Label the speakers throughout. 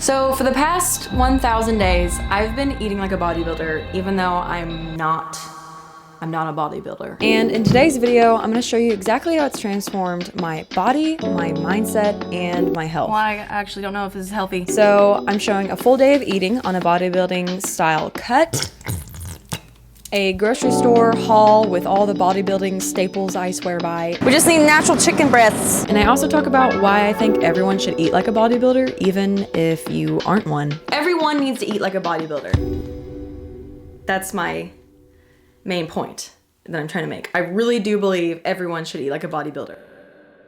Speaker 1: So for the past 1,000 days, I've been eating like a bodybuilder, even though I'm not a bodybuilder. And in today's video, I'm gonna show you exactly how it's transformed my body, my mindset, and my health. Well, I actually don't know if this is healthy. So I'm showing a full day of eating on a bodybuilding style cut, a grocery store haul with all the bodybuilding staples I swear by. We just need natural chicken breasts. And I also talk about why I think everyone should eat like a bodybuilder, even if you aren't one. Everyone needs to eat like a bodybuilder. That's my main point that I'm trying to make. I really do believe everyone should eat like a bodybuilder.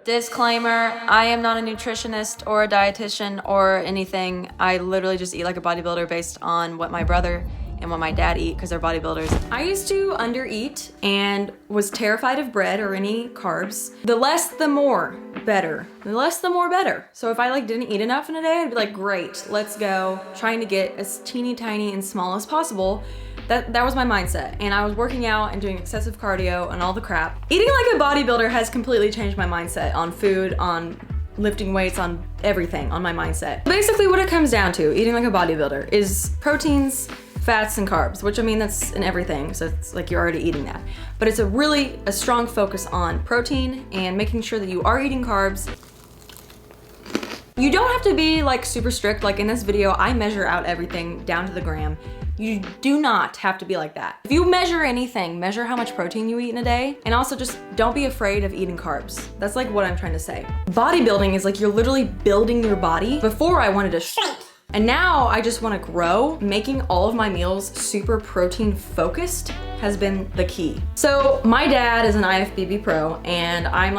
Speaker 1: Disclaimer, I am not a nutritionist or a dietitian or anything. I literally just eat like a bodybuilder based on what my brother and what my dad eat because they're bodybuilders. I used to undereat and was terrified of bread or any carbs. The less the more better. The less the more better. So if I didn't eat enough in a day, I'd be like, great, let's go. Trying to get as teeny tiny and small as possible. That was my mindset. And I was working out and doing excessive cardio and all the crap. Eating like a bodybuilder has completely changed my mindset on food, on lifting weights, on everything, on my mindset. Basically what it comes down to, eating like a bodybuilder, is proteins, fats, and carbs, which I mean, that's in everything, so it's like you're already eating that. But it's a strong focus on protein and making sure that you are eating carbs. You don't have to be super strict. Like in this video, I measure out everything down to the gram. You do not have to be like that. If you measure anything, measure how much protein you eat in a day, and also just don't be afraid of eating carbs. That's what I'm trying to say. Bodybuilding is you're literally building your body. Before I wanted to shrink, and now I just want to grow. Making all of my meals super protein focused has been the key. So my dad is an IFBB pro, and I'm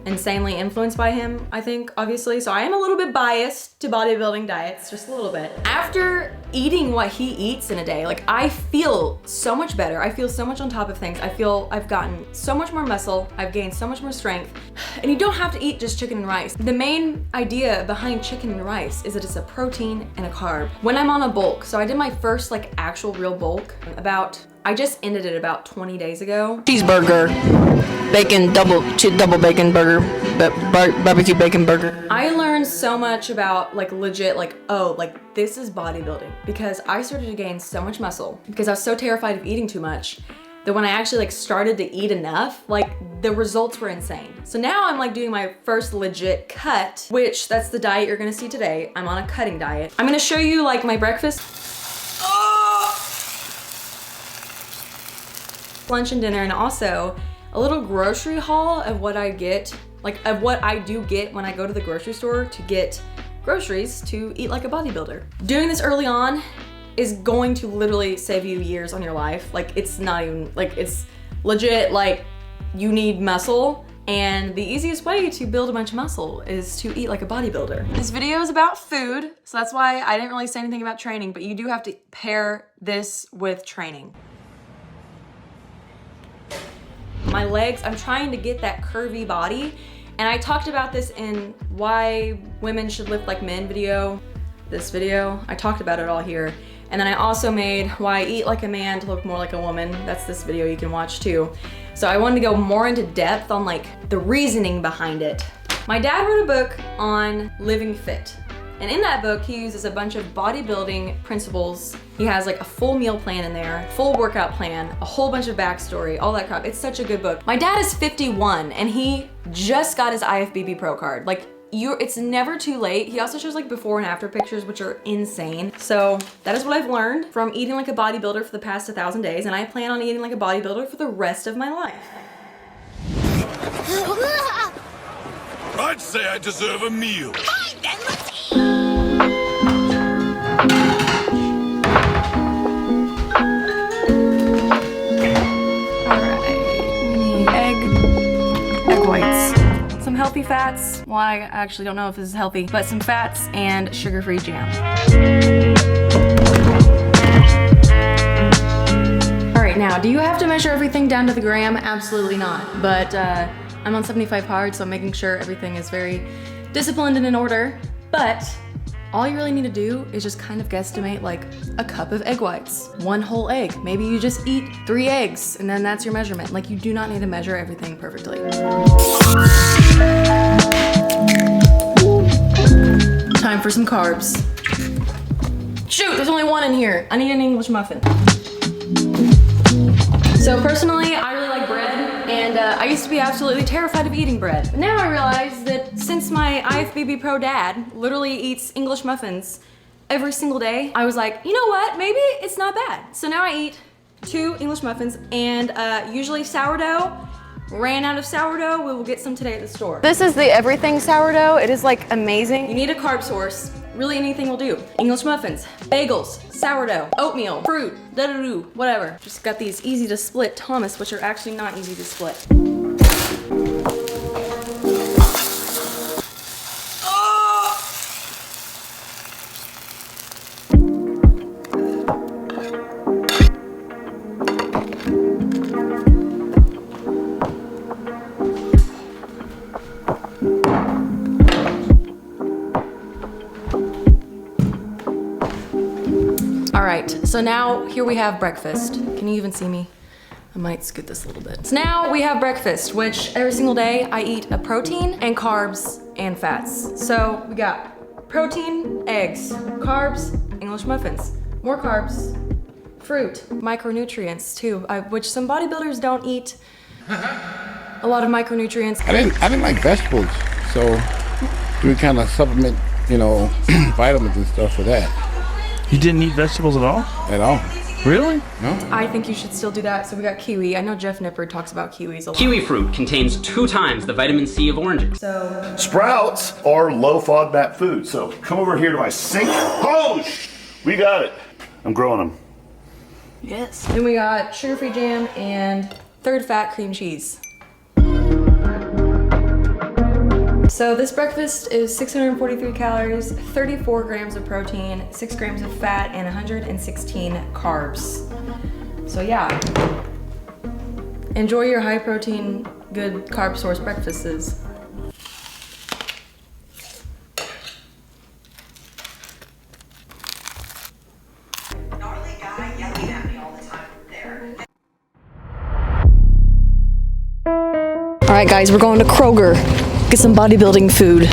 Speaker 1: insanely influenced by him, I think, obviously. So I am a little bit biased to bodybuilding diets, just a little bit. After eating what he eats in a day, I feel so much better. I feel so much on top of things. I feel I've gotten so much more muscle. I've gained so much more strength. And you don't have to eat just chicken and rice. The main idea behind chicken and rice is that it's a protein and a carb. When I'm on a bulk, so I did my first actual real bulk I just ended it about 20 days ago. Cheeseburger, bacon, double bacon burger, barbecue bacon burger. I learned so much about legit, this is bodybuilding, because I started to gain so much muscle because I was so terrified of eating too much that when I actually started to eat enough, the results were insane. So now I'm doing my first legit cut, which that's the diet you're gonna see today. I'm on a cutting diet. I'm gonna show you my breakfast, lunch and dinner, and also a little grocery haul of what I get, of what I do get when I go to the grocery store to get groceries to eat like a bodybuilder. Doing this early on is going to literally save you years on your life. It's not even, it's legit, you need muscle, and the easiest way to build a bunch of muscle is to eat like a bodybuilder. This video is about food, so that's why I didn't really say anything about training, but you do have to pair this with training. My legs, I'm trying to get that curvy body, and I talked about this in why women should lift like men video. This video, I talked about it all here. And then I also made why I eat like a man to look more like a woman. That's this video you can watch too. So I wanted to go more into depth on the reasoning behind it. My dad wrote a book on living fit. And in that book, he uses a bunch of bodybuilding principles. He has a full meal plan in there, full workout plan, a whole bunch of backstory, all that crap. It's such a good book. My dad is 51 and he just got his IFBB Pro card. It's never too late. He also shows before and after pictures, which are insane. So that is what I've learned from eating like a bodybuilder for the past 1,000 days. And I plan on eating like a bodybuilder for the rest of my life.
Speaker 2: I'd say I deserve a meal.
Speaker 3: Fine, then let's eat.
Speaker 1: Egg whites, some healthy fats. Well, I actually don't know if this is healthy, but some fats and sugar-free jam. All right, now, do you have to measure everything down to the gram? Absolutely not, but I'm on 75 hard, so I'm making sure everything is very disciplined and in order, but all you really need to do is just kind of guesstimate a cup of egg whites, one whole egg. Maybe you just eat 3 eggs and then that's your measurement. You do not need to measure everything perfectly. Time for some carbs. Shoot, there's only one in here. I need an English muffin. So personally, I really like bread, and I used to be absolutely terrified of eating bread. But now I realize that since my IFBB Pro dad literally eats English muffins every single day, I was like, you know what, maybe it's not bad. So now I eat 2 English muffins, and usually sourdough. Ran out of sourdough, we will get some today at the store. This is the everything sourdough. It is like amazing. You need a carb source. Really anything will do. English muffins, bagels, sourdough, oatmeal, fruit, da-da-doo, whatever. Just got these easy to split Thomas, which are actually not easy to split. All right, so now here we have breakfast. Can you even see me? I might scoot this a little bit. So now we have breakfast, which every single day I eat a protein and carbs and fats. So we got protein, eggs, carbs, English muffins, more carbs, fruit, micronutrients too, which some bodybuilders don't eat a lot of micronutrients.
Speaker 3: I didn't like vegetables, so we kind of supplement, you know, vitamins and stuff for that.
Speaker 4: You didn't eat vegetables at all?
Speaker 3: At all.
Speaker 4: Really?
Speaker 3: No.
Speaker 1: I think you should still do that. So we got kiwi. I know Jeff Nipper talks about kiwis a lot.
Speaker 5: Kiwi fruit contains 2 times the vitamin C of oranges.
Speaker 1: So
Speaker 6: Sprouts are low FODMAP food. So come over here to my sink. Oh, we got it. I'm growing them.
Speaker 1: yes. Then we got sugar-free jam and third fat cream cheese. So this breakfast is 643 calories, 34 grams of protein, 6 grams of fat, and 116 carbs. So yeah, enjoy your high protein, good carb source breakfasts.
Speaker 7: Gnarly guy yelling at me all the time there.
Speaker 1: All right guys, we're going to Kroger. Get some bodybuilding food.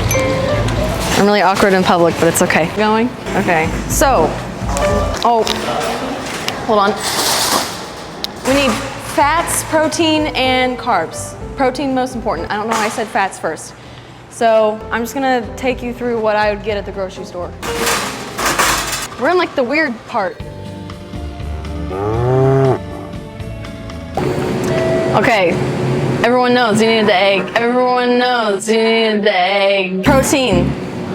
Speaker 1: I'm really awkward in public, but it's okay. Going? Okay. So, hold on. We need fats, protein, and carbs. Protein most important. I don't know why I said fats first. So I'm just gonna take you through what I would get at the grocery store. We're in like the weird part. Okay. Everyone knows you needed the egg. Everyone knows you needed the egg. Protein.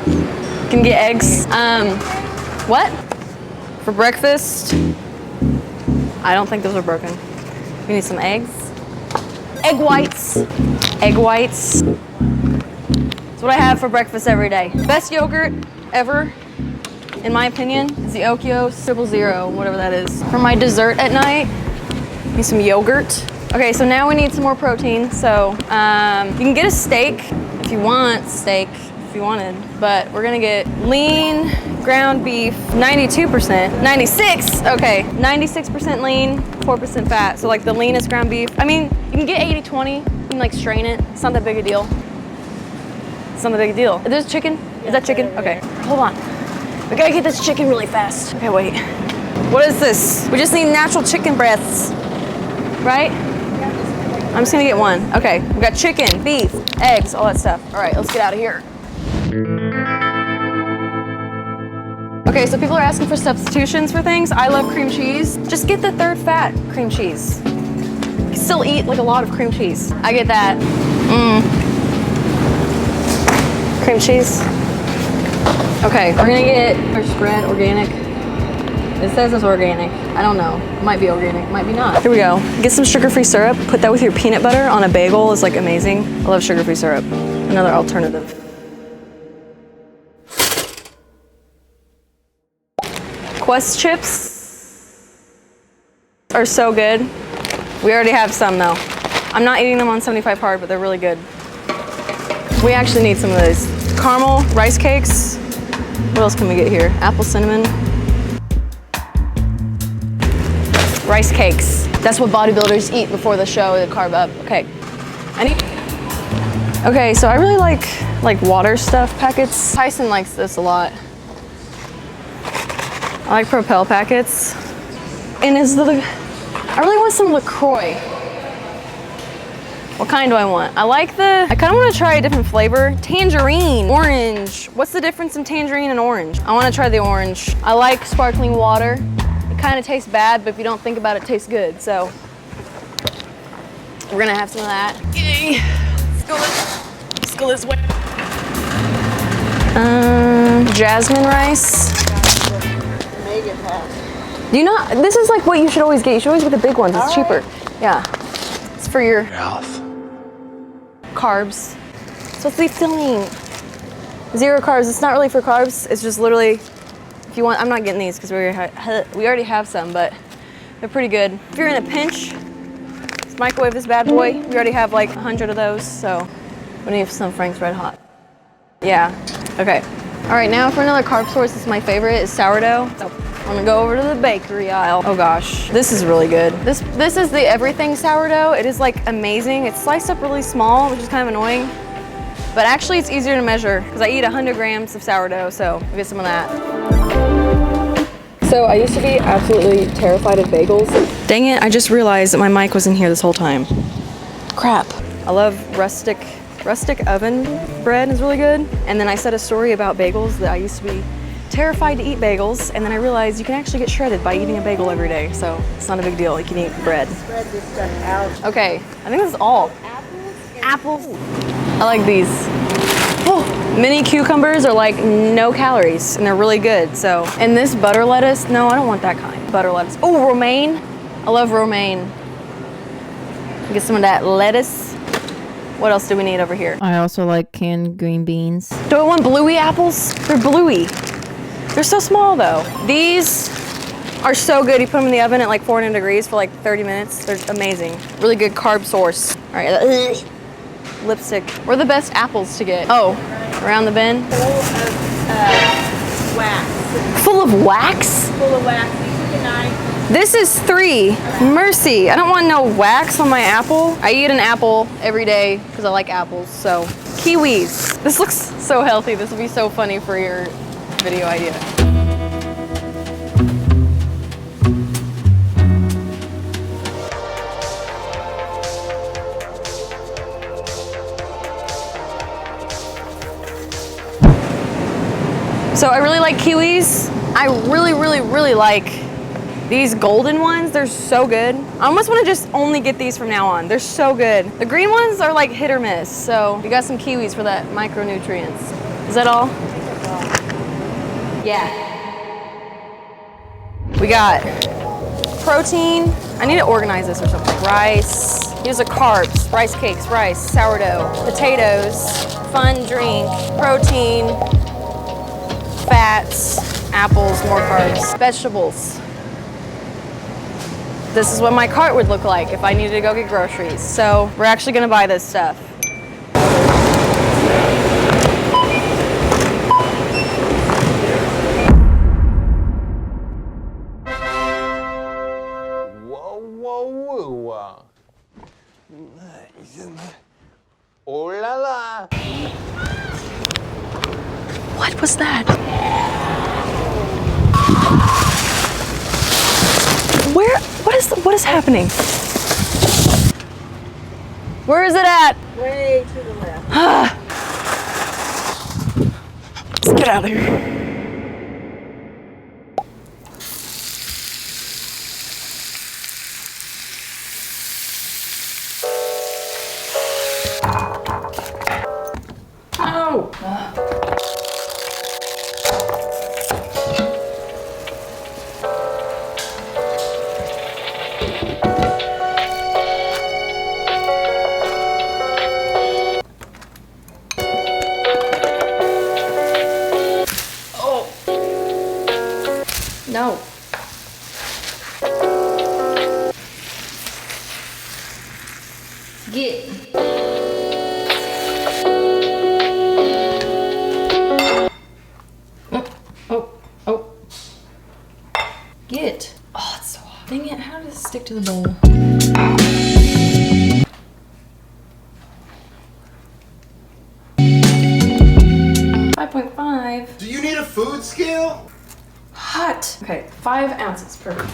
Speaker 1: You can get eggs. What? For breakfast? I don't think those are broken. We need some eggs. Egg whites. Egg whites. That's what I have for breakfast every day. Best yogurt ever, in my opinion, is the Okio 000, whatever that is. For my dessert at night, need some yogurt. Okay, so now we need some more protein. So you can get a steak if you want steak, if you wanted, but we're gonna get lean ground beef, 92%, 96, okay, 96% lean, 4% fat. So like the leanest ground beef. I mean, you can get 80-20, you can like strain it. It's not that big a deal. It's not that big a deal. Is this chicken? Is that chicken? Okay, hold on. We gotta get this chicken really fast. Okay, wait. What is this? We just need natural chicken breasts, right? I'm just gonna get one. Okay, we got chicken, beef, eggs, all that stuff. All right, let's get out of here. Okay, so people are asking for substitutions for things. I love cream cheese. Just get the third fat cream cheese. You can still eat like a lot of cream cheese. I get that. Cream cheese. Okay, we're gonna get our spread organic. It says it's organic. I don't know. It might be organic, might be not. Here we go. Get some sugar-free syrup. Put that with your peanut butter on a bagel is like amazing. I love sugar-free syrup. Another alternative. Quest chips are so good. We already have some though. I'm not eating them on 75 hard, but they're really good. We actually need some of these. Caramel rice cakes. What else can we get here? Apple cinnamon. Rice cakes. That's what bodybuilders eat before the show, they carb up. Okay. Okay, so I really like water stuff packets. Tyson likes this a lot. I like Propel packets. And I really want some LaCroix. What kind do I want? I kind of want to try a different flavor. Tangerine, orange. What's the difference in tangerine and orange? I want to try the orange. I like sparkling water. It kind of tastes bad, but if you don't think about it, it tastes good. So we're gonna have some of that. Yay. Let's go this way. Jasmine rice. Do you know, this is like what you should always get. You should always get the big ones. It's cheaper. Yeah. It's for your health. Carbs. So it's the filling. 0 carbs. It's not really for carbs. It's just literally, if you want, I'm not getting these because we already have some, but they're pretty good. If you're in a pinch, let's microwave this bad boy. We already have like 100 of those, so we need some Frank's Red Hot. Yeah. Okay. All right, now for another carb source, this is my favorite, is sourdough. So I'm gonna go over to the bakery aisle. Oh gosh, this is really good. This is the everything sourdough. It is like amazing. It's sliced up really small, which is kind of annoying. But actually it's easier to measure because I eat 100 grams of sourdough, so I'll get some of that. So I used to be absolutely terrified of bagels. Dang it, I just realized that my mic was in here this whole time. Crap. I love rustic oven bread is really good. And then I said a story about bagels that I used to be terrified to eat bagels, and then I realized you can actually get shredded by eating a bagel every day, so it's not a big deal. You can eat bread. Spread this stuff out. Okay, I think this is all. Apples. I like these. Oh, mini cucumbers are like no calories, and they're really good. So, and this butter lettuce, no, I don't want that kind. Butter lettuce. Oh, romaine. I love romaine. Get some of that lettuce. What else do we need over here?
Speaker 8: I also like canned green beans.
Speaker 1: Do I want bluey apples? They're bluey. They're so small though. These are so good. You put them in the oven at like 400 degrees for like 30 minutes. They're amazing. Really good carb source. All right, lipstick. Where are the best apples to get? Oh, around the bend?
Speaker 9: Full of wax.
Speaker 1: Full of wax?
Speaker 9: Full of wax. You took a knife.
Speaker 1: This is 3. Mercy. I don't want no wax on my apple. I eat an apple every day because I like apples. So, kiwis. This looks so healthy. This will be so funny for your video idea. So I really like kiwis. I really like these golden ones. They're so good. I almost want to just only get these from now on. They're so good. The green ones are like hit or miss. So we got some kiwis for that micronutrients. Is that all? Yeah. We got protein. I need to organize this or something. Rice. Here's the carbs. Rice cakes, rice, sourdough, potatoes, fun drink, protein, fats, apples, more carbs, vegetables. This is what my cart would look like if I needed to go get groceries. So we're actually gonna buy this stuff.
Speaker 10: Oh la la!
Speaker 1: What was that? What is happening? Where is it at?
Speaker 9: Way to the left.
Speaker 1: Let's get out of here. No. Get. Oh. Get. Oh, it's so hot. Dang it, how does it stick to the bowl? 5.5.
Speaker 10: Do you need a food scale?
Speaker 1: Hot. that. Okay, 5 ounces, perfect.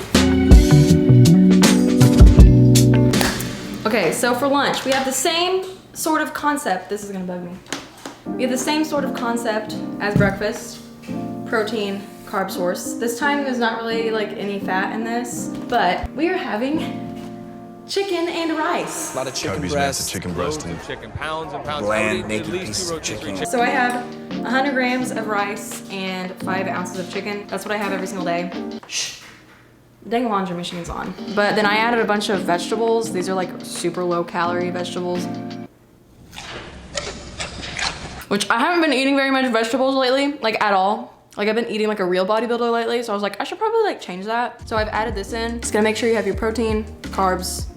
Speaker 1: Okay, so for lunch, we have the same sort of concept. This is gonna bug me. We have the same sort of concept as breakfast. Protein, carb source. This time there's not really like any fat in this, but we are having chicken and rice.
Speaker 2: A lot of chicken breast, chicken breast, and
Speaker 10: Chicken, pounds and pounds.
Speaker 2: bland naked pieces of chicken.
Speaker 1: So I have 100 grams of rice and 5 ounces of chicken. That's what I have every single day. Shh. Dang laundry machine's on. But then I added a bunch of vegetables. These are like super low calorie vegetables. Which I haven't been eating very much vegetables lately, like at all. Like I've been eating like a real bodybuilder lately, so I was like, I should probably like change that. So I've added this in. It's gonna make sure you have your protein, carbs,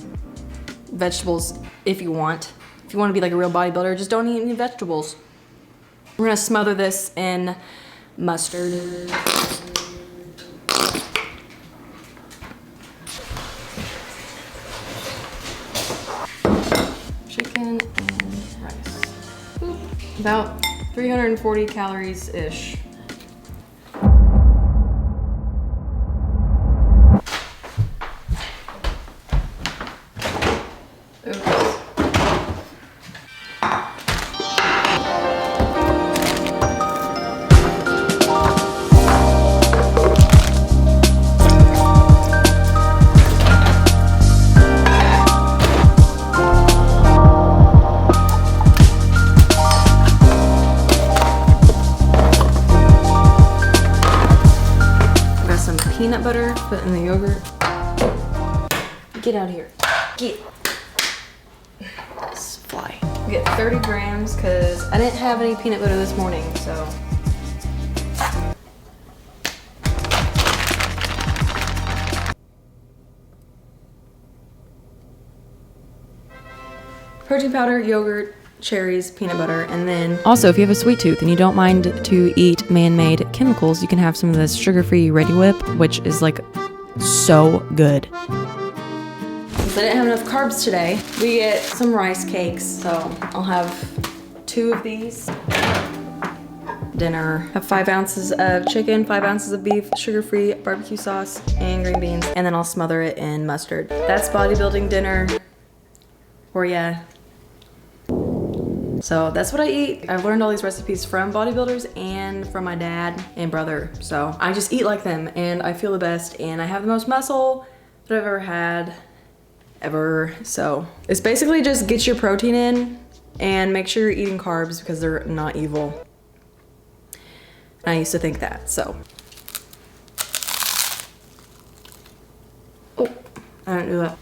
Speaker 1: vegetables if you want. If you want to be like a real bodybuilder, just don't eat any vegetables. We're gonna smother this in mustard. Chicken and rice. About 340 calories-ish. Peanut butter, put in the yogurt. Get out of here. Get. This fly. Get 30 grams because I didn't have any peanut butter this morning, so. Protein powder, yogurt, cherries, peanut butter, and then
Speaker 8: Also, if you have a sweet tooth and you don't mind to eat man-made chemicals, you can have some of this sugar-free Ready Whip, which is like so good.
Speaker 1: since I didn't have enough carbs today, we get some rice cakes. So I'll have 2 of these. Dinner. Have 5 ounces of chicken, 5 ounces of beef, sugar-free barbecue sauce, and green beans. And then I'll smother it in mustard. That's bodybuilding dinner for ya. So that's what I eat. I've learned all these recipes from bodybuilders and from my dad and brother. So I just eat like them and I feel the best and I have the most muscle that I've ever had, ever. So it's basically just get your protein in and make sure you're eating carbs because they're not evil. And I used to think that, so. Oh, I didn't do that.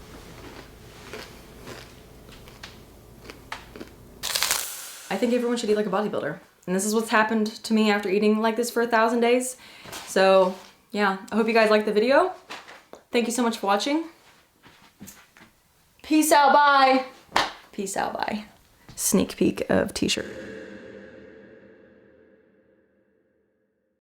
Speaker 1: I think everyone should eat like a bodybuilder. And this is what's happened to me after eating like this for 1,000 days. So yeah, I hope you guys liked the video. Thank you so much for watching. Peace out, bye. Peace out, bye. Sneak peek of t-shirt.